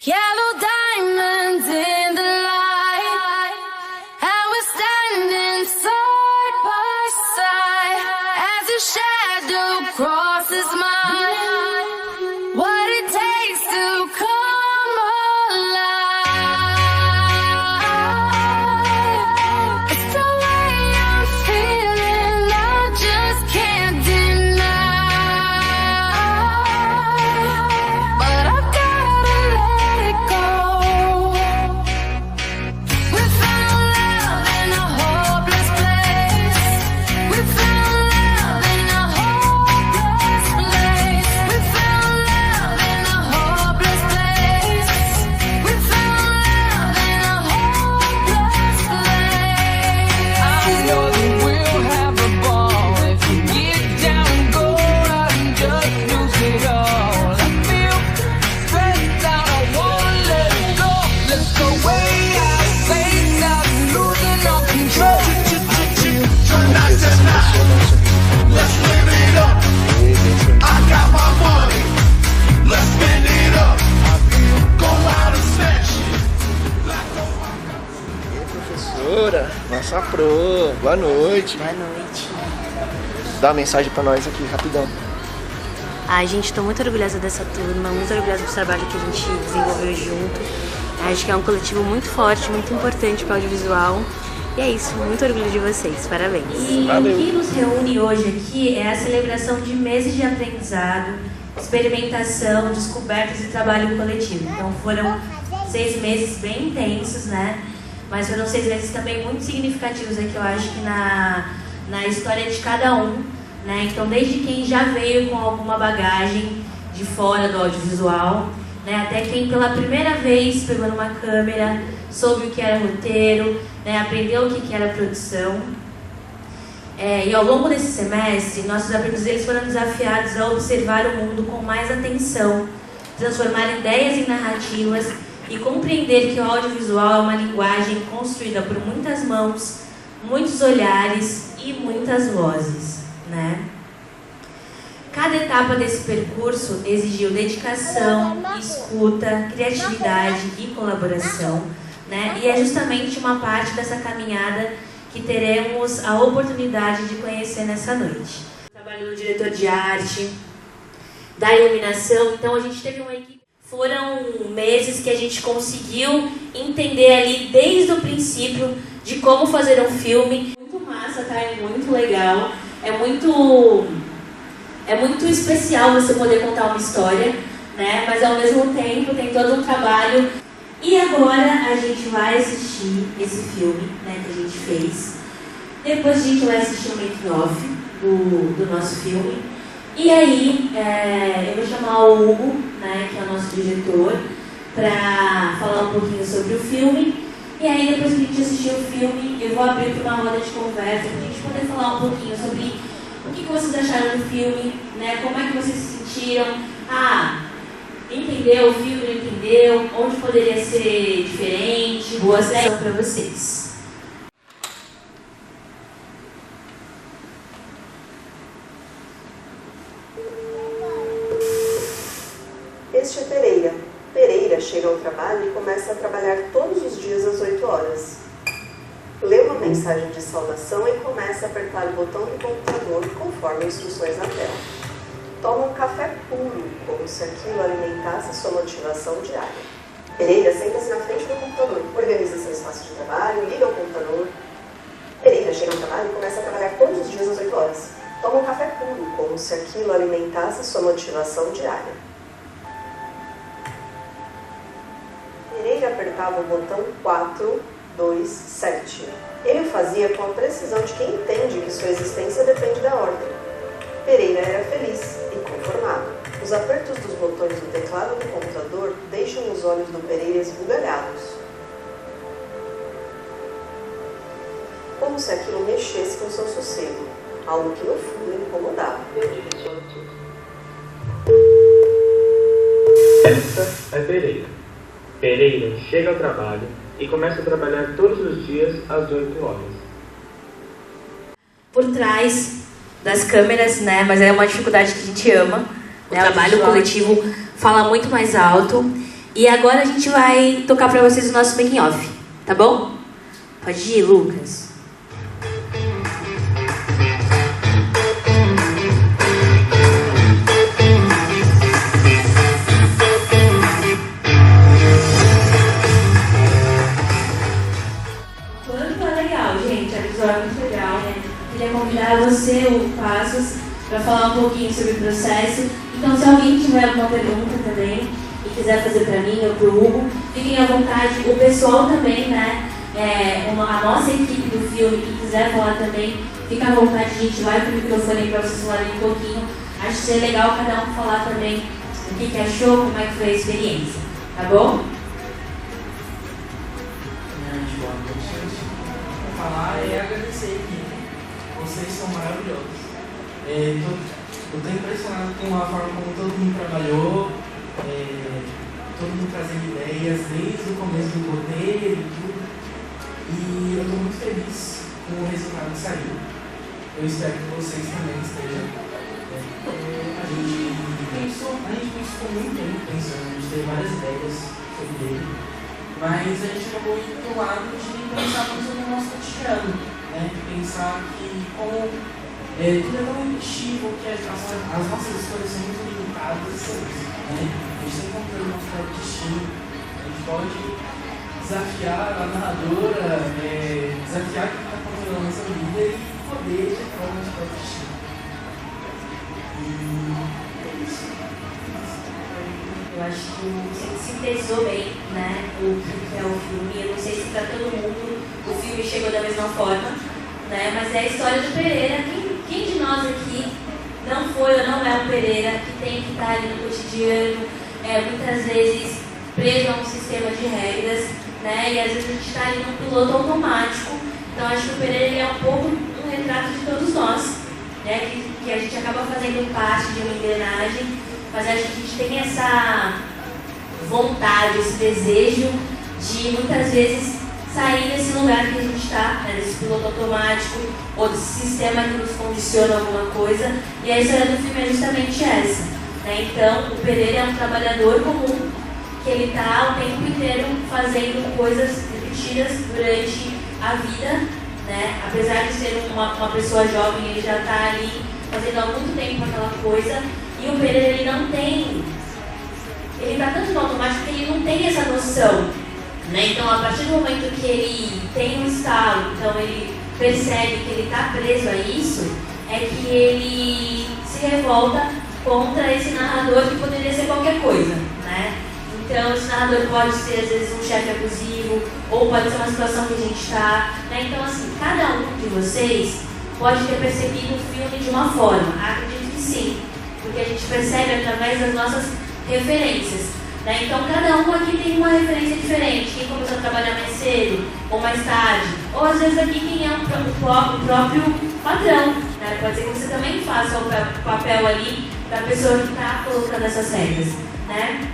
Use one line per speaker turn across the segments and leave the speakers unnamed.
Yellow diamonds in the light, and we're standing side by side as a shadow crosses mine. What it takes to come alive. It's the way I'm feeling, I just can't deny. But I've gotta let it go. We found love in a hopeless place. We found love in a hopeless place. We found love in a hopeless place. We found love in a hopeless place.
I know that we'll have a ball if you get down and go out and just lose it all. I feel stressed out, I wanna let it go. Let's go way out, face out, losing all control.
Tonight, let's live it up. I got my money, let's spend it up. Go out and smash it.
E aí, professora, nossa pro, boa noite.
Boa noite.
Dá uma mensagem pra nós aqui, rapidão.
Ai, gente, tô muito orgulhosa dessa turma, muito orgulhosa do trabalho que a gente desenvolveu junto. Acho que é um coletivo muito forte, muito importante para o audiovisual. E é isso, muito orgulho de vocês, parabéns.
E
Valeu.
o que nos reúne hoje aqui é a celebração de meses de aprendizado, experimentação, descobertas e trabalho coletivo. Então foram 6 meses bem intensos, né? Mas foram 6 meses também muito significativos aqui, eu acho que na história de cada um, né? Então desde quem já veio com alguma bagagem de fora do audiovisual, né? Até quem pela primeira vez pegou numa câmera, soube o que era roteiro, né? Aprendeu o que era produção. E ao longo desse semestre, nossos aprendizados eles foram desafiados a observar o mundo com mais atenção, transformar ideias em narrativas e compreender que o audiovisual é uma linguagem construída por muitas mãos, muitos olhares e muitas vozes, né? Cada etapa desse percurso exigiu dedicação, escuta, criatividade e colaboração, né? E é justamente uma parte dessa caminhada que teremos a oportunidade de conhecer nessa noite. Trabalho do diretor de arte, da iluminação, então a gente teve uma equipe. Foram meses que a gente conseguiu entender ali desde o princípio de como fazer um filme. Muito massa, tá? É muito legal, é muito especial você poder contar uma história, né? Mas ao mesmo tempo tem todo um trabalho. E agora a gente vai assistir esse filme, né, que a gente fez. Depois a gente vai assistir o making-off do nosso filme. E aí eu vou chamar o Hugo, né, que é o nosso diretor, para falar um pouquinho sobre o filme. E aí depois que a gente assistir o filme, eu vou abrir para uma roda de conversa, para a gente poder falar um pouquinho sobre o que vocês acharam do filme, né, como é que vocês se sentiram. Entendeu o filme, não entendeu? Onde poderia ser diferente? Boa sessão para vocês.
Este é Pereira. Pereira chega ao trabalho e começa a trabalhar todos os dias às 8 horas. Lê uma mensagem de saudação e começa a apertar o botão do computador conforme instruções na tela. Toma um café puro, como se aquilo alimentasse sua motivação diária. Pereira senta-se na frente do computador, organiza seu espaço de trabalho, liga o computador. Pereira chega ao trabalho e começa a trabalhar todos os dias às 8 horas. Toma um café puro, como se aquilo alimentasse sua motivação diária. Pereira apertava o botão 427. Ele o fazia com a precisão de quem entende que sua existência depende da ordem. Pereira era feliz e conformado. Os apertos dos botões do teclado do computador deixam os olhos do Pereira esbugalhados. Como se aquilo mexesse com seu sossego, algo que no fundo o incomodava.
Essa é Pereira. Pereira chega ao trabalho e começa a trabalhar todos os dias às 8 horas.
Por trás das câmeras, né? Mas é uma dificuldade que a gente ama. O trabalho coletivo fala muito mais alto. E agora a gente vai tocar pra vocês o nosso making off, tá bom? Pode ir, Lucas. Quanto é legal, gente, a visual é muito legal, né? Queria convidar você, o Passos, para falar um pouquinho sobre o processo. Então, se alguém tiver alguma pergunta também e quiser fazer para mim ou para o Hugo, fiquem à vontade. O pessoal também, né? A nossa equipe do filme, que quiser falar também, fica à vontade, a gente vai para o microfone para vocês falarem um pouquinho. Acho que seria legal cada um falar também o que achou, como é que foi a experiência, tá bom?
Falar e agradecer aqui. Vocês são maravilhosos. Eu estou impressionado com a forma como todo mundo trabalhou, todo mundo trazendo ideias desde o começo do roteiro e tudo. E eu estou muito feliz com o resultado que saiu. Eu espero que vocês também estejam. A gente pensou muito tempo pensando, a gente teve várias ideias sobre ele. Mas a gente acabou indo do lado de pensar muito sobre o nosso cotidiano, né? Pensar que como tudo é tão impeditivo, que as nossas escolhas são muito limitadas, né? A gente tem controle do nosso próprio destino, a gente pode desafiar a narradora, desafiar quem está controlando a nossa vida e poder controlar o nosso próprio destino. E é isso.
Eu acho que você sintetizou bem, né, o que é o filme. Eu não sei se para todo mundo o filme chegou da mesma forma, né, mas é a história do Pereira. Quem de nós aqui não foi ou não é um Pereira que tem que estar ali no cotidiano, muitas vezes preso a um sistema de regras, né, e às vezes a gente está ali num piloto automático. Então acho que o Pereira ele é um pouco um retrato de todos nós, né, que a gente acaba fazendo parte de uma engrenagem. Mas acho que a gente tem essa vontade, esse desejo de muitas vezes sair desse lugar que a gente está, né, desse piloto automático ou desse sistema que nos condiciona alguma coisa. E a história do filme é justamente essa, né? Então, o Pereira é um trabalhador comum que ele está o tempo inteiro fazendo coisas repetidas durante a vida, né? Apesar de ser uma pessoa jovem, ele já está ali fazendo há muito tempo aquela coisa. E o Pereira, ele não tem, ele está tanto no automático que ele não tem essa noção, né? Então, a partir do momento que ele tem um estalo, então ele percebe que ele está preso a isso, é que ele se revolta contra esse narrador que poderia ser qualquer coisa, né? Então, esse narrador pode ser, às vezes, um chefe abusivo, ou pode ser uma situação que a gente está, né? Então, assim, cada um de vocês pode ter percebido o filme de uma forma, acredito que sim. Porque a gente percebe através das nossas referências, né? Então, cada um aqui tem uma referência diferente. Quem começou a trabalhar mais cedo ou mais tarde, ou às vezes aqui quem é o próprio patrão, né? Pode ser que você também faça o papel ali da pessoa que está colocando essas regras, né?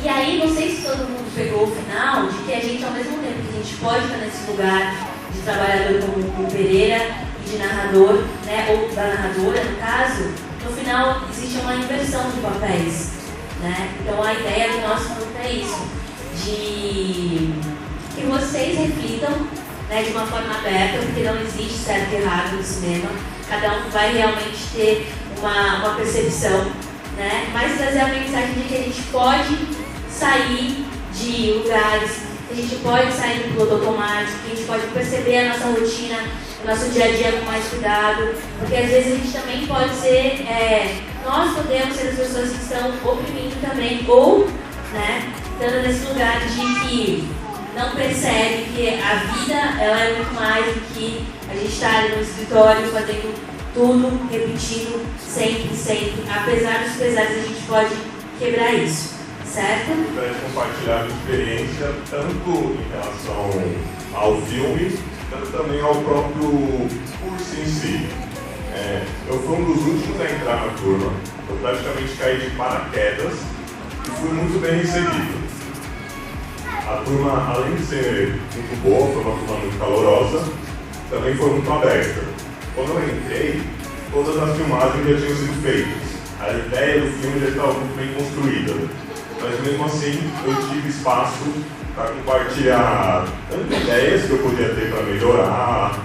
E aí, não sei se todo mundo pegou o final de que a gente, ao mesmo tempo que a gente pode estar nesse lugar de trabalhador como o Pereira e de narrador, né? Ou da narradora, no caso, no final existe uma inversão de papéis, né? Então a ideia do nosso grupo é isso, de que vocês reflitam, né, de uma forma aberta, porque não existe certo e errado no cinema, cada um vai realmente ter uma percepção, né? Mas trazer a mensagem de que a gente pode sair de lugares, que a gente pode sair do piloto automático, que a gente pode perceber a nossa rotina, o nosso dia a dia com mais cuidado, porque às vezes a gente também pode ser, nós podemos ser as pessoas que estão oprimindo também, ou, né, estando nesse lugar de que não percebe que a vida ela é muito mais do que a gente estar ali no escritório fazendo tudo, repetindo, sempre, apesar dos pesares a gente pode quebrar isso, certo?
Para compartilhar a experiência tanto em relação ao filme, tanto também ao próprio curso em si. Eu fui um dos últimos a entrar na turma, eu praticamente caí de paraquedas e fui muito bem recebido. A turma, além de ser muito boa, foi uma turma muito calorosa, também foi muito aberta. Quando eu entrei, todas as filmagens já tinham sido feitas. A ideia do filme já estava muito bem construída. mas mesmo assim eu tive espaço para compartilhar tanto ideias que eu podia ter para melhorar,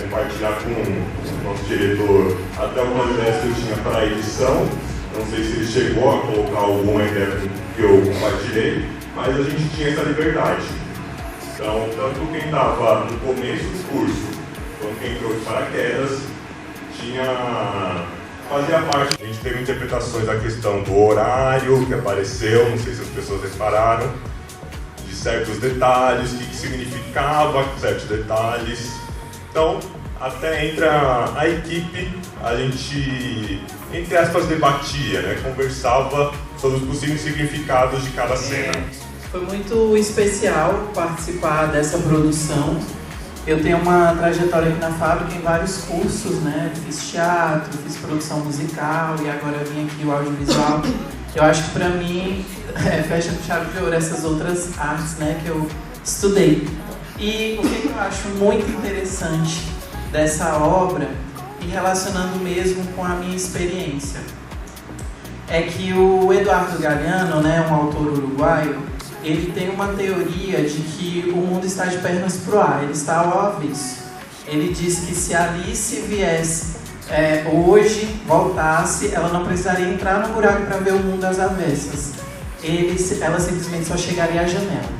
compartilhar com o nosso diretor até algumas ideias que eu tinha para a edição. Não sei se ele chegou a colocar alguma ideia que eu compartilhei, mas a gente tinha essa liberdade. Então, tanto quem estava no começo do curso, quanto quem entrou de paraquedas, fazia parte. A gente teve interpretações da questão do horário que apareceu, não sei se as pessoas repararam, de certos detalhes, o que significava certos detalhes. Então, até entre a equipe, a gente, entre aspas, debatia, né? Conversava sobre os possíveis significados de cada cena.
Foi muito especial participar dessa produção. Eu tenho uma trajetória aqui na fábrica em vários cursos, né? Fiz teatro, fiz produção musical e agora vim aqui o audiovisual. Eu acho que para mim fecha com chave de ouro essas outras artes, né, que eu estudei. E o que eu acho muito interessante dessa obra, e relacionando mesmo com a minha experiência, é que o Eduardo Galeano, né, um autor uruguaio, ele tem uma teoria de que o mundo está de pernas pro ar, ele está ao avesso. Ele diz que se Alice viesse hoje, voltasse, ela não precisaria entrar no buraco para ver o mundo às avessas. Ela simplesmente só chegaria à janela,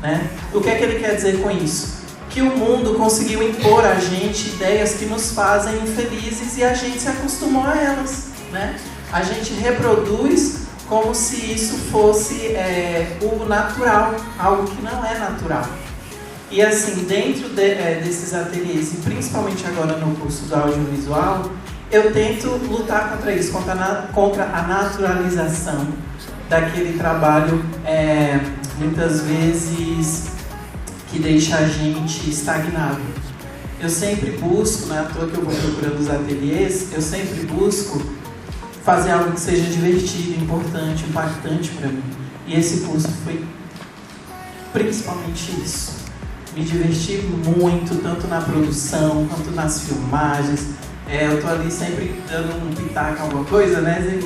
né? O que é que ele quer dizer com isso? Que o mundo conseguiu impor a gente ideias que nos fazem infelizes e a gente se acostumou a elas, né? A gente reproduz como se isso fosse o natural, algo que não é natural. E assim, dentro desses ateliês, e principalmente agora no curso do audiovisual, eu tento lutar contra isso, contra a naturalização daquele trabalho, muitas vezes, que deixa a gente estagnado. Eu sempre busco, não é à toa que eu vou procurando os ateliês, eu sempre busco fazer algo que seja divertido, importante, impactante para mim. E esse curso foi principalmente isso. Me diverti muito, tanto na produção, quanto nas filmagens. Eu tô ali sempre dando um pitaco, alguma coisa, né, Zé?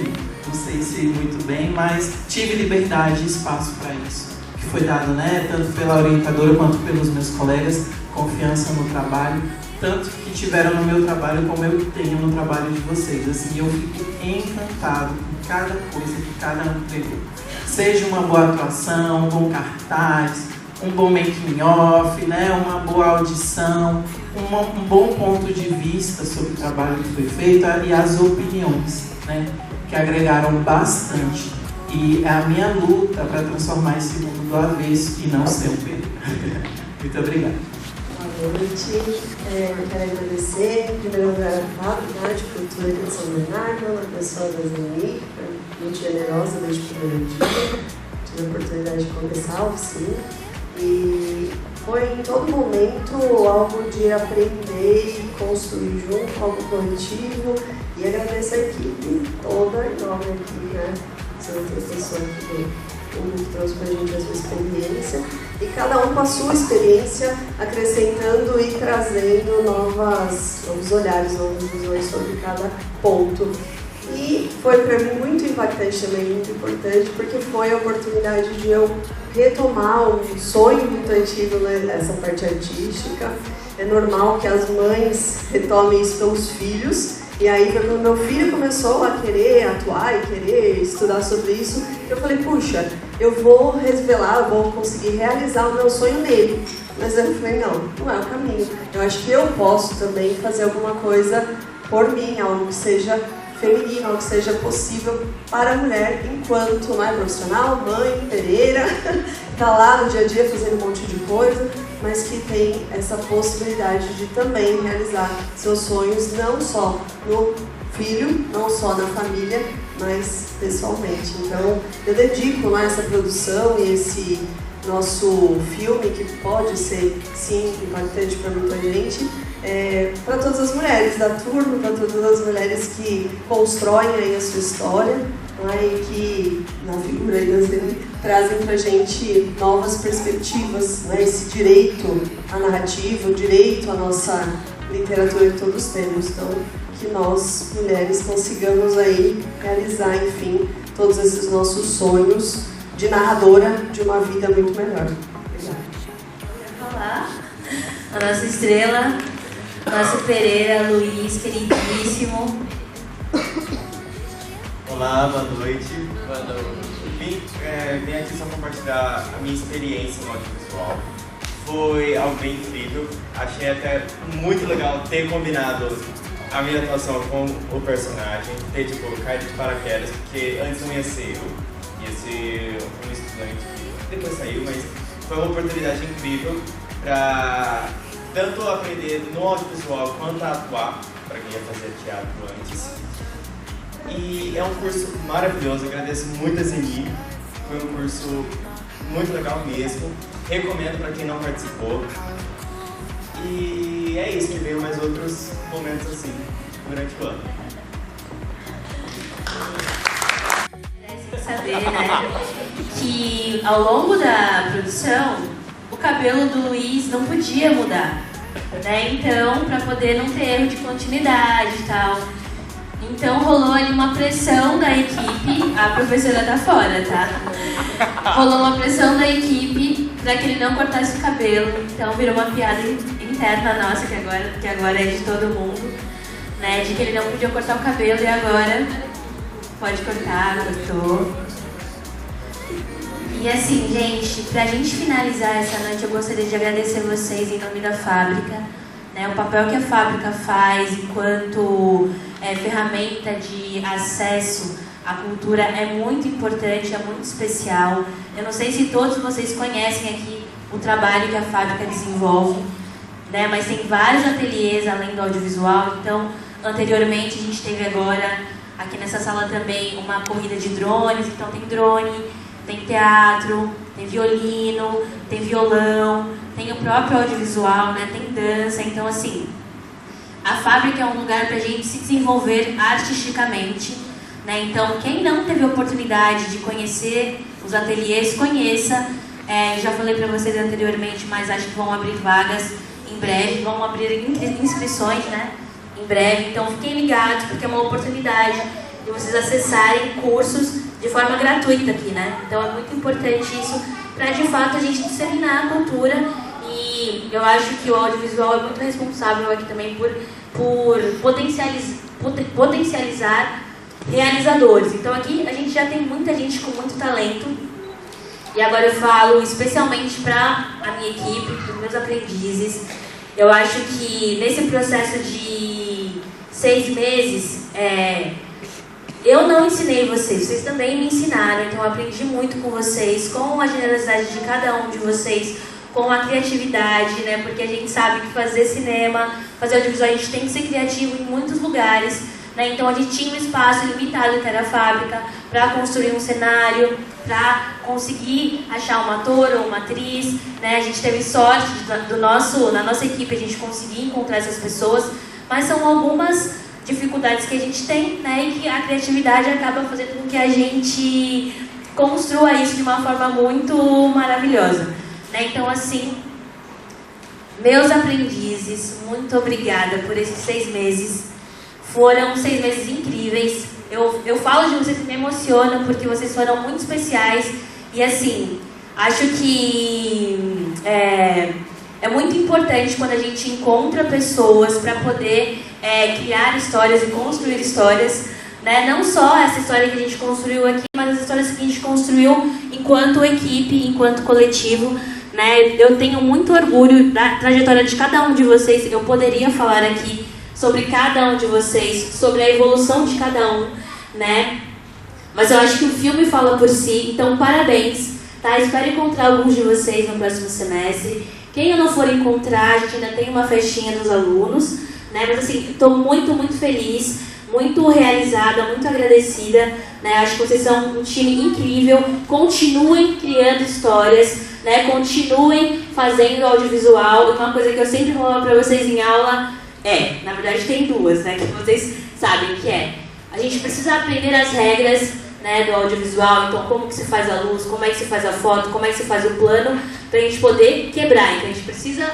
Não sei se muito bem, mas tive liberdade e espaço para isso. Que foi dado, né, tanto pela orientadora quanto pelos meus colegas, confiança no trabalho, tanto que tiveram no meu trabalho como eu tenho no trabalho de vocês. Assim, eu fico encantado com cada coisa que cada um entregou. Seja uma boa atuação, um bom cartaz, um bom making off, né, uma boa audição, um bom ponto de vista sobre o trabalho que foi feito e as opiniões, né, que agregaram bastante. E é a minha luta para transformar esse mundo do avesso e não ser um perigo. Muito obrigado.
Boa noite. Eu quero agradecer, em primeiro lugar, a Faculdade de Cultura de São Bernardo, a pessoa da Zeni, que foi muito generosa desde o primeiro dia. Tive a oportunidade de começar a oficina. E foi em todo momento algo de aprender e construir junto, algo coletivo. E agradeço a equipe toda enorme aqui, né? São outras pessoas que trouxe para a gente a sua experiência. E cada um com a sua experiência, acrescentando e trazendo novos olhares, novas visões sobre cada ponto. E foi para mim muito impactante também, muito importante, porque foi a oportunidade de eu retomar um sonho muito antigo, né, nessa parte artística. É normal que as mães retomem isso pelos filhos. E aí foi quando meu filho começou a querer atuar e querer estudar sobre isso, eu falei, puxa, eu vou revelar, eu vou conseguir realizar o meu sonho nele. Mas eu falei, não é o caminho. Eu acho que eu posso também fazer alguma coisa por mim, algo que seja feminino, algo que seja possível para a mulher enquanto não é profissional, mãe, pereira, está lá no dia a dia fazendo um monte de coisa, mas que tem essa possibilidade de também realizar seus sonhos, não só no filho, não só na família, mas pessoalmente. Então, eu dedico essa produção e esse nosso filme, que pode ser, sim, impactante para muita gente, para todas as mulheres da turma, para todas as mulheres que constroem aí a sua história, e que, na figura aí das trazem para a gente novas perspectivas, esse direito à narrativa, o direito à nossa literatura que todos temos. Então, que nós, mulheres, consigamos aí realizar, enfim, todos esses nossos sonhos de narradora de uma vida muito melhor. Obrigada.
Vou falar a nossa estrela, nosso Pereira, Luiz, queridíssimo.
Olá, boa noite. Vim aqui só compartilhar a minha experiência no audiovisual. Foi algo bem incrível. Achei até muito legal ter combinado a minha atuação com o personagem, ter tipo caído de paraquedas, porque antes não ia ser eu, ia ser um estudante que depois saiu, mas foi uma oportunidade incrível para tanto aprender no audiovisual quanto a atuar, para quem ia fazer teatro antes. E é um curso maravilhoso, agradeço muito a Zeni, foi um curso muito legal mesmo, recomendo para quem não participou. E é isso, que veio mais outros momentos assim, durante o ano.
Saber, né, que ao longo da produção, o cabelo do Luiz não podia mudar, né, então, para poder não ter erro de continuidade e tal. Então rolou ali uma pressão da equipe, a professora tá fora, tá? Rolou uma pressão da equipe para que ele não cortasse o cabelo, então virou uma piada interna nossa, que agora é de todo mundo, né? De que ele não podia cortar o cabelo e agora pode cortar, cortou. E assim, gente, pra gente finalizar essa noite, eu gostaria de agradecer vocês em nome da fábrica, né? O papel que a fábrica faz enquanto ferramenta de acesso à cultura é muito importante, é muito especial. Eu não sei se todos vocês conhecem aqui o trabalho que a fábrica desenvolve, né? Mas tem vários ateliês além do audiovisual. Então, anteriormente a gente teve agora, aqui nessa sala também, uma corrida de drones. Então tem drone, tem teatro, tem violino, tem violão, tem o próprio audiovisual, né? Tem dança. Então, assim, a fábrica é um lugar para a gente se desenvolver artisticamente, né? Então, quem não teve oportunidade de conhecer os ateliês, conheça. Já falei para vocês anteriormente, mas acho que vão abrir vagas em breve, vão abrir inscrições, né? Em breve. Então, fiquem ligados, porque é uma oportunidade de vocês acessarem cursos de forma gratuita aqui, né? Então, é muito importante isso para, de fato, a gente disseminar a cultura. E eu acho que o audiovisual é muito responsável aqui também por potencializar realizadores. Então aqui a gente já tem muita gente com muito talento. E agora eu falo especialmente para a minha equipe, para os meus aprendizes. Eu acho que nesse processo de 6 meses, eu não ensinei vocês também me ensinaram. Então eu aprendi muito com vocês, com a generosidade de cada um de vocês, com a criatividade, né? Porque a gente sabe que fazer cinema, fazer audiovisual, a gente tem que ser criativo em muitos lugares, né? Então a gente tinha um espaço limitado que era a fábrica para construir um cenário, para conseguir achar um ator ou uma atriz, né? A gente teve sorte na nossa equipe a gente conseguir encontrar essas pessoas, mas são algumas dificuldades que a gente tem, né? E que a criatividade acaba fazendo com que a gente construa isso de uma forma muito maravilhosa. Então, assim, meus aprendizes, muito obrigada por esses 6 meses. Foram 6 meses incríveis. Eu falo de vocês que me emocionam, porque vocês foram muito especiais. E, assim, acho que é muito importante quando a gente encontra pessoas para poder criar histórias e construir histórias. Né? Não só essa história que a gente construiu aqui, mas as histórias que a gente construiu enquanto equipe, enquanto coletivo. Né? Eu tenho muito orgulho da trajetória de cada um de vocês. Eu poderia falar aqui sobre cada um de vocês, sobre a evolução de cada um, né? Mas eu acho que o filme fala por si. Então, parabéns, tá? Espero encontrar alguns de vocês no próximo semestre. Quem eu não for encontrar, a gente ainda tem uma festinha dos alunos, né? Mas assim, estou muito, muito feliz, muito realizada, muito agradecida, né? Acho que vocês são um time incrível. Continuem criando histórias, né? Continuem fazendo audiovisual. Uma coisa que eu sempre falo para vocês em aula na verdade tem duas, né? Que vocês sabem que a gente precisa aprender as regras, né, do audiovisual. Então, como que se faz a luz, como é que se faz a foto, como é que se faz o plano, para a gente poder quebrar. Então, a gente precisa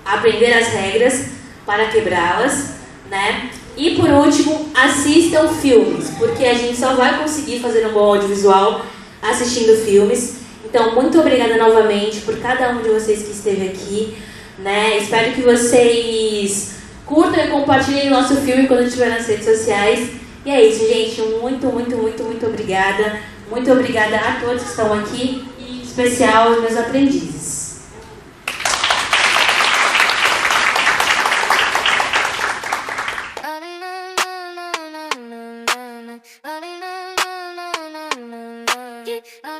aprender as regras para quebrá-las, né? E, por último, assistam filmes, porque a gente só vai conseguir fazer um bom audiovisual assistindo filmes. Então, muito obrigada novamente por cada um de vocês que esteve aqui, né? Espero que vocês curtam e compartilhem o nosso filme quando estiver nas redes sociais. E é isso, gente. Muito obrigada. Muito obrigada a todos que estão aqui e, em especial, aos meus aprendizes.
Oh